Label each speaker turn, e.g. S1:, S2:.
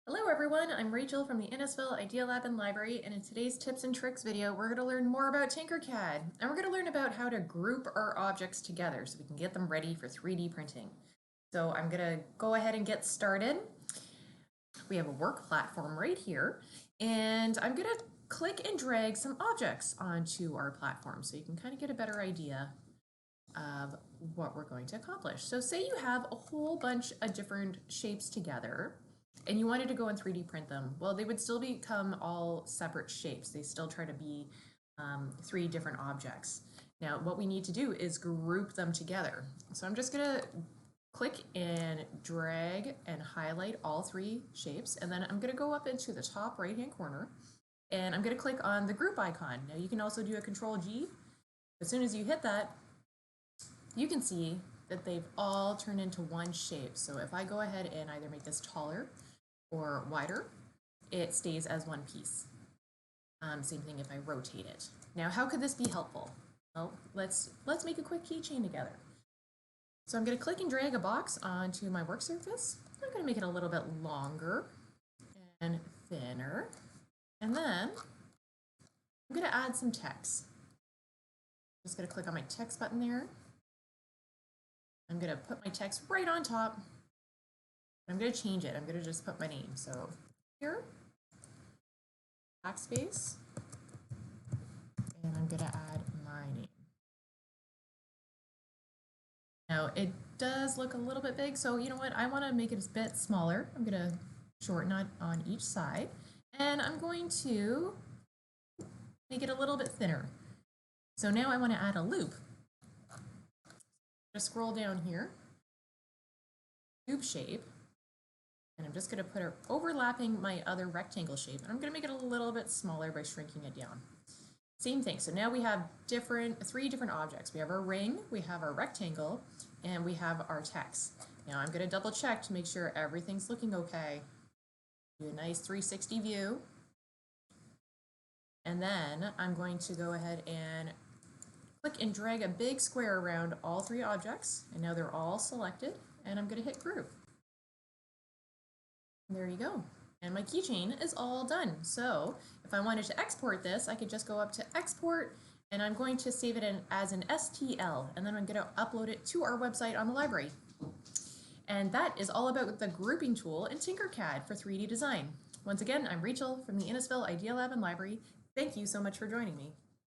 S1: Hello everyone, I'm Rachel from the Innisfil Idea Lab and Library, and in today's tips and tricks video, we're going to learn more about TinkerCAD, and we're going to learn about how to group our objects together so we can get them ready for 3D printing. So I'm going to go ahead and get started. We have a work platform right here, and I'm going to click and drag some objects onto our platform so you can kind of get a better idea of what we're going to accomplish. So say you have a whole bunch of different shapes together and you wanted to go and 3D print them. Well, they would still become all separate shapes. They still try to be three different objects. Now, what we need to do is group them together. So I'm just gonna click and drag and highlight all three shapes, and then I'm gonna go up into the top right-hand corner, and I'm gonna click on the group icon. Now you can also do a Control G. As soon as you hit that, you can see that they've all turned into one shape. So if I go ahead and either make this taller or wider, it stays as one piece. Same thing if I rotate it. Now, how could this be helpful? Well, let's make a quick keychain together. So I'm going to click and drag a box onto my work surface. I'm going to make it a little bit longer and thinner. And then I'm going to add some text. I'm just going to click on my text button there. I'm going to put my text right on top. I'm going to change it. I'm going to just put my name. So here, backspace, and I'm going to add my name. Now it does look a little bit big, so you know what? I want to make it a bit smaller. I'm going to shorten it on each side, and I'm going to make it a little bit thinner. So now I want to add a loop. Just scroll down here, cube shape, and I'm just going to put it overlapping my other rectangle shape, and I'm going to make it a little bit smaller by shrinking it down. Same thing, so now we have three different objects. We have our ring, we have our rectangle, and we have our text. Now I'm going to double check to make sure everything's looking okay. Do a nice 360 view, and then I'm going to go ahead and click and drag a big square around all three objects, and now they're all selected, and I'm going to hit group. And there you go. And my keychain is all done. So if I wanted to export this, I could just go up to export, and I'm going to save it as an STL, and then I'm going to upload it to our website on the library. And that is all about the grouping tool in TinkerCAD for 3D design. Once again, I'm Rachel from the Innisfil Idea Lab and Library. Thank you so much for joining me.